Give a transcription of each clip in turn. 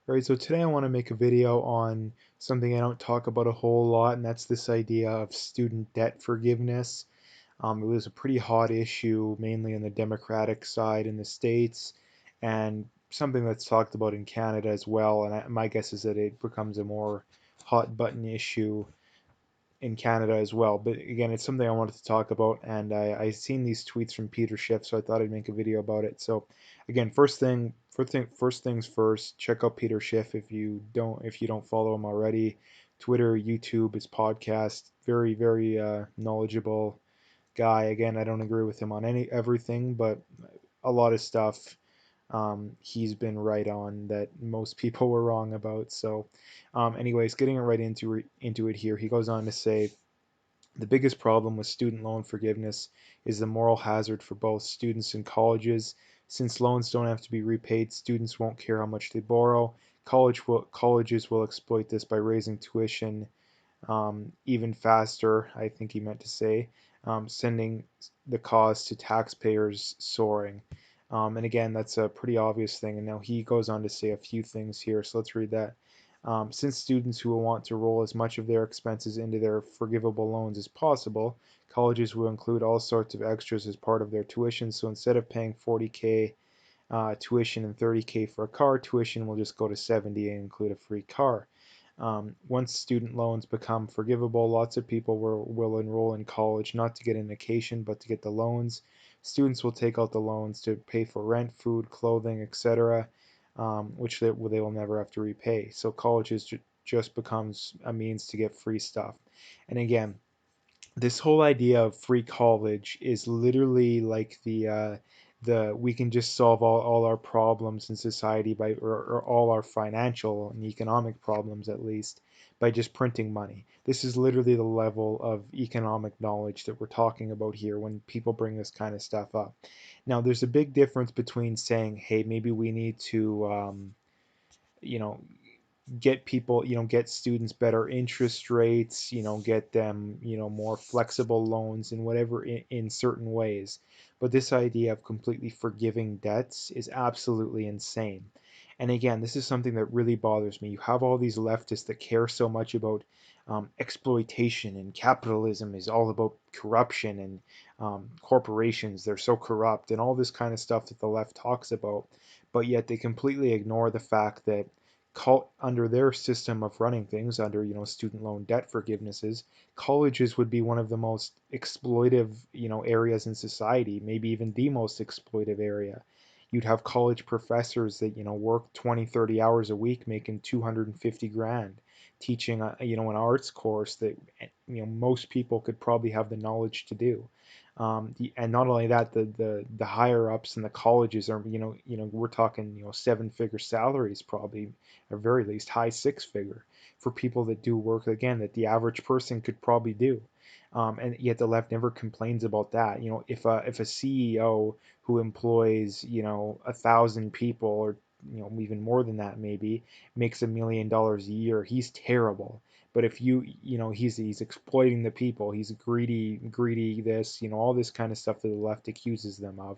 All right, so today I want to make a video on something I don't talk about a whole lot, and that's this idea of student debt forgiveness. It was a pretty hot issue, mainly on the Democratic side in the States, and something that's talked about in Canada as well. And my guess is that it becomes a more hot button issue in Canada as well. But again, it's something I wanted to talk about, and I seen these tweets from Peter Schiff, so I thought I'd make a video about it. So again, first things first, check out Peter Schiff if you don't follow him already. Twitter, YouTube, his podcast, very knowledgeable guy. Again, I don't agree with him on everything, but a lot of stuff he's been right on that most people were wrong about. So, anyways, getting right into it here, he goes on to say the biggest problem with student loan forgiveness is the moral hazard for both students and colleges. Since loans don't have to be repaid, students won't care how much they borrow. Colleges will exploit this by raising tuition even faster, I think he meant to say, sending the cost to taxpayers soaring. And again, that's a pretty obvious thing. And now he goes on to say a few things here. So let's read that. Since students who will want to roll as much of their expenses into their forgivable loans as possible, colleges will include all sorts of extras as part of their tuition. So instead of paying 40K tuition and 30K for a car, tuition will just go to 70 and include a free car. Once student loans become forgivable, lots of people will enroll in college not to get an education but to get the loans. Students will take out the loans to pay for rent, food, clothing, etc., which they will never have to repay. So colleges just becomes a means to get free stuff. And again, this whole idea of free college is literally like the we can just solve all our problems in society or all our financial and economic problems at least by just printing money. This is literally the level of economic knowledge that we're talking about here when people bring this kind of stuff up. Now, there's a big difference between saying, hey, maybe we need to you know get people, get students better interest rates, get them, more flexible loans and whatever in certain ways. But this idea of completely forgiving debts is absolutely insane. And again, this is something that really bothers me. You have all these leftists that care so much about exploitation, and capitalism is all about corruption, and corporations, they're so corrupt, and all this kind of stuff that the left talks about. But yet they completely ignore the fact that under their system of running things, under student loan debt forgivenesses, colleges would be one of the most exploitive areas in society, maybe even the most exploitive area. You'd have college professors that work 20, 30 hours a week making 250 grand teaching an arts course that most people could probably have the knowledge to do. And not only that, the higher ups in the colleges are we're talking 7-figure salaries, probably or very least high 6-figure, for people that do work again that the average person could probably do. And yet the left never complains about that. If a CEO who employs 1,000 people, or even more than that maybe, makes $1 million a year, he's terrible. But if he's exploiting the people, he's greedy this, all this kind of stuff that the left accuses them of.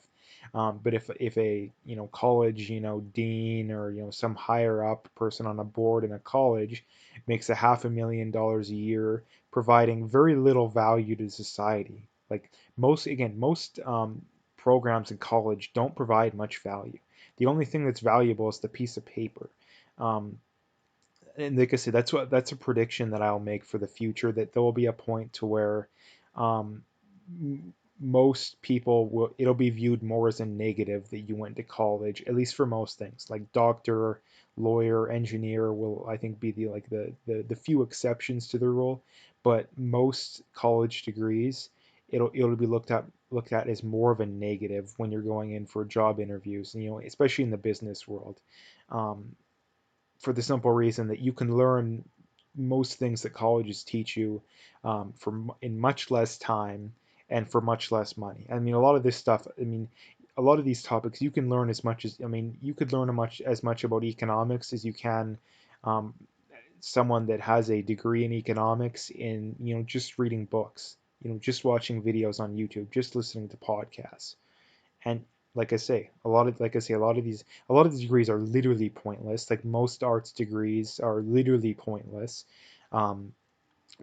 But if a college dean, or some higher up person on a board in a college makes a $500,000 a year, providing very little value to society, like most programs in college don't provide much value. The only thing that's valuable is the piece of paper. Um, and like I said, that's a prediction that I'll make for the future, that there will be a point to where um, most people will, it'll be viewed more as a negative that you went to college, at least for most things. Like doctor, lawyer, engineer will, I think, be the few exceptions to the rule. But most college degrees, it'll be looked at as more of a negative when you're going in for job interviews, especially in the business world. Um, for the simple reason that you can learn most things that colleges teach you in much less time and for much less money. I mean, a lot of this stuff, I mean, a lot of these topics you can learn as much as, I mean, you could learn as much about economics as you can um, someone that has a degree in economics in, just reading books, just watching videos on YouTube, just listening to podcasts. And a lot of these degrees are literally pointless. Like most arts degrees are literally pointless. Um,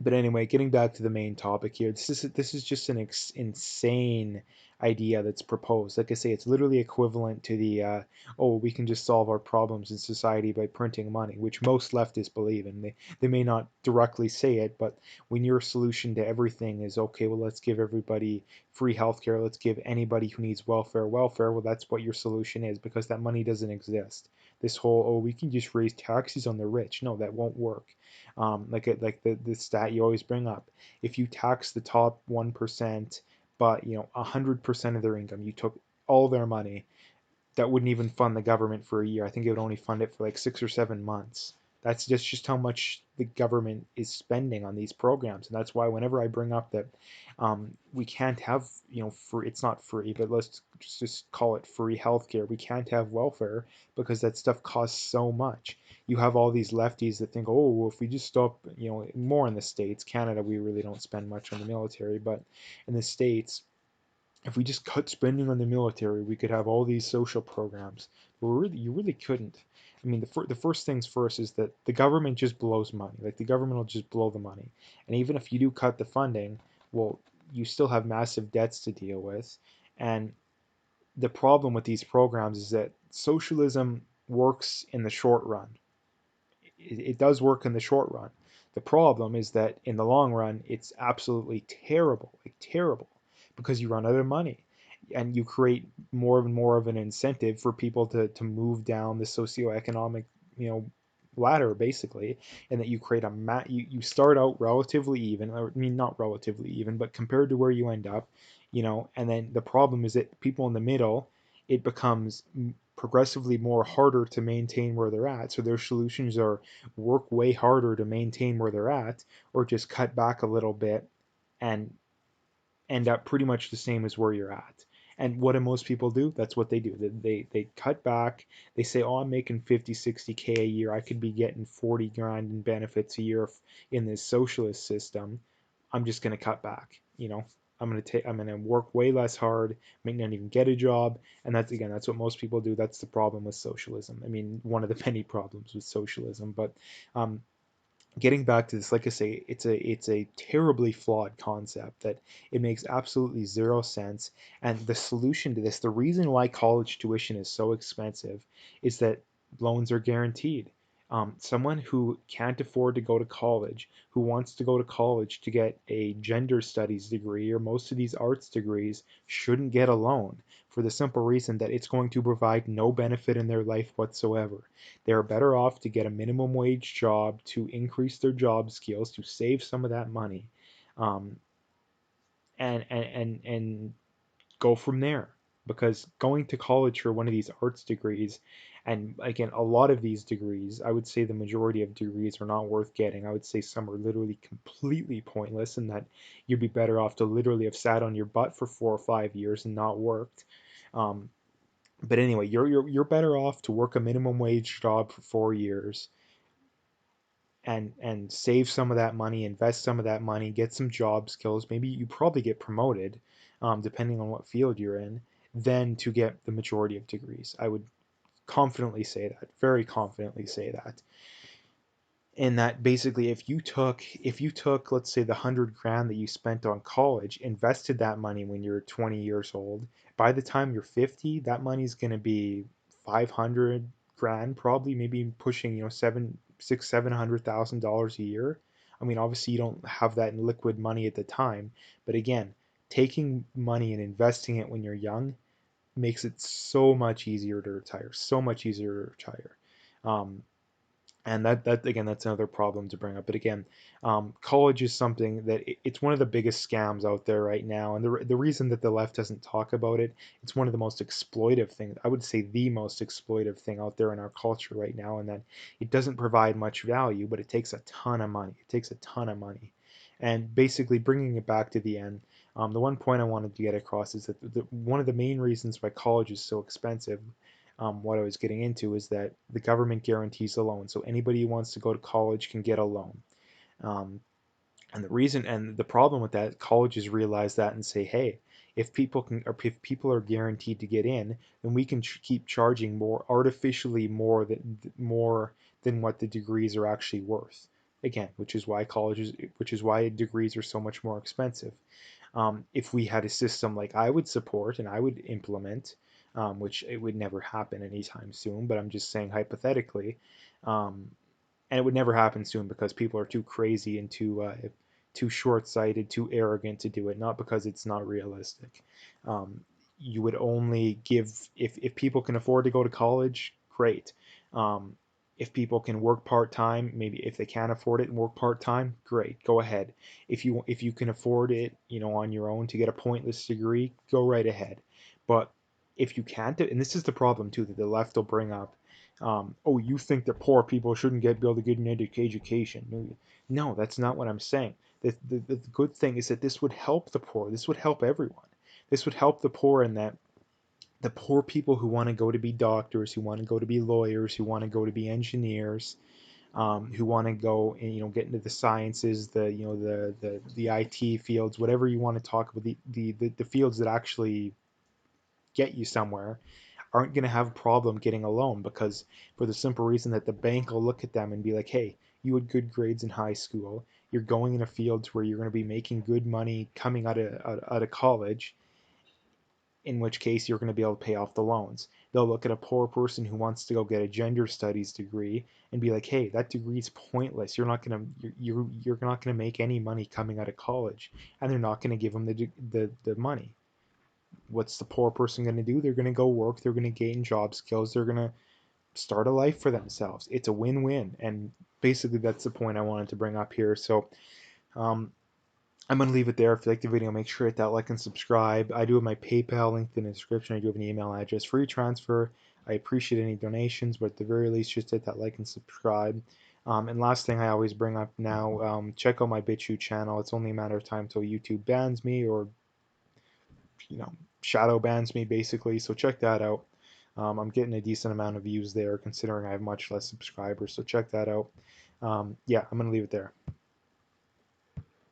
but anyway, getting back to the main topic here, this is just an insane idea that's proposed. Like I say, it's literally equivalent to the oh, we can just solve our problems in society by printing money, which most leftists believe in. They may not directly say it, but when your solution to everything is okay, well, let's give everybody free healthcare, let's give anybody who needs welfare, well, that's what your solution is, because that money doesn't exist. This whole, oh, we can just raise taxes on the rich. No, that won't work. Like the stat you always bring up. If you tax the top 1%, but 100% of their income, you took all their money, that wouldn't even fund the government for a year. I think it would only fund it for like 6 or 7 months. That's just how much the government is spending on these programs, and that's why whenever I bring up that we can't have free, it's not free, but let's just call it free healthcare. We can't have welfare because that stuff costs so much. You have all these lefties that think, oh, well, if we just stop, more in the States, Canada, we really don't spend much on the military, but in the States, if we just cut spending on the military, we could have all these social programs. But you really couldn't. I mean, the first things first is that the government just blows money. Like the government will just blow the money. And even if you do cut the funding, well, you still have massive debts to deal with. And the problem with these programs is that socialism works in the short run. It does work in the short run. The problem is that in the long run, it's absolutely terrible, like terrible, because you run out of money and you create more and more of an incentive for people to move down the socioeconomic, you know, ladder basically, and that you create you start out relatively even, or I mean not relatively even, but compared to where you end up, and then the problem is that people in the middle, it becomes progressively more harder to maintain where they're at. So their solutions are work way harder to maintain where they're at, or just cut back a little bit and end up pretty much the same as where you're at. And what do most people do? That's what they do. They cut back. They say, oh, I'm making 50, 60K a year. I could be getting 40 grand in benefits a year in this socialist system. I'm just going to cut back. I'm going to work way less hard, may not even get a job. And that's what most people do. That's the problem with socialism. I mean, one of the many problems with socialism. But um, getting back to this, like I say, it's a terribly flawed concept that it makes absolutely zero sense. And the solution to this, the reason why college tuition is so expensive, is that loans are guaranteed. Someone who can't afford to go to college, who wants to go to college to get a gender studies degree or most of these arts degrees, shouldn't get a loan for the simple reason that it's going to provide no benefit in their life whatsoever. They are better off to get a minimum wage job to increase their job skills to save some of that money, um, and go from there. Because going to college for one of these arts degrees, and again, a lot of these degrees, I would say the majority of degrees are not worth getting. I would say some are literally completely pointless, and that you'd be better off to literally have sat on your butt for 4 or 5 years and not worked. Um, but anyway, you're better off to work a minimum wage job for 4 years and save some of that money, invest some of that money, get some job skills. Maybe you probably get promoted, depending on what field you're in, then to get the majority of degrees. I would confidently say that, very confidently say that. And that basically, if you took, let's say, the 100 grand that you spent on college, invested that money when you're 20 years old, by the time you're 50, that money's going to be 500 grand, probably, maybe pushing, seven, six, $700,000 a year. I mean, obviously you don't have that in liquid money at the time, but again, taking money and investing it when you're young makes it so much easier to retire, so much easier to retire. Um, and that again, that's another problem to bring up. But again, college is something that it's one of the biggest scams out there right now. And the reason that the left doesn't talk about it, it's one of the most exploitive things, I would say the most exploitive thing out there in our culture right now, and that it doesn't provide much value, but it takes a ton of money. It takes a ton of money. And basically, bringing it back to the end, the one point I wanted to get across is that one of the main reasons why college is so expensive, what I was getting into, is that the government guarantees a loan. So anybody who wants to go to college can get a loan. Um, and the problem with that, colleges realize that and say, hey, If people are guaranteed to get in, then we can keep charging more artificially more than what the degrees are actually worth. Again, which is why degrees are so much more expensive. If we had a system like I would support and I would implement, which it would never happen anytime soon, but I'm just saying hypothetically, um, and it would never happen soon because people are too crazy and too short-sighted, too arrogant to do it, not because it's not realistic. Um, you would only give if people can afford to go to college, great. Um, if people can work part-time, maybe if they can't afford it and work part-time, great, go ahead. If you can afford it, on your own to get a pointless degree, go right ahead. But if you can't, and this is the problem too that the left will bring up, oh, you think that poor people shouldn't be able to get an education. No, that's not what I'm saying. The good thing is that this would help the poor. This would help everyone. This would help the poor in that the poor people who want to go to be doctors, who want to go to be lawyers, who want to go to be engineers, who want to go and get into the sciences, the IT fields, whatever you want to talk about, the fields that actually get you somewhere, aren't going to have a problem getting a loan because for the simple reason that the bank will look at them and be like, hey, you had good grades in high school. You're going into fields where you're going to be making good money coming out of college, in which case you're going to be able to pay off the loans. They'll look at a poor person who wants to go get a gender studies degree and be like, hey, that degree is pointless. You're not going to make any money coming out of college, and they're not going to give them the money. What's the poor person going to do? They're going to go work, they're going to gain job skills, they're going to start a life for themselves. It's a win-win. And basically that's the point I wanted to bring up here. So um, I'm going to leave it there. If you like the video, make sure to hit that like and subscribe. I do have my PayPal linked in the description. I do have an email address, free transfer. I appreciate any donations, but at the very least, just hit that like and subscribe. And last thing I always bring up now, check out my BitChute channel. It's only a matter of time till YouTube bans me or you know shadow bans me basically. So check that out. I'm getting a decent amount of views there considering I have much less subscribers. So check that out. Yeah, I'm gonna leave it there.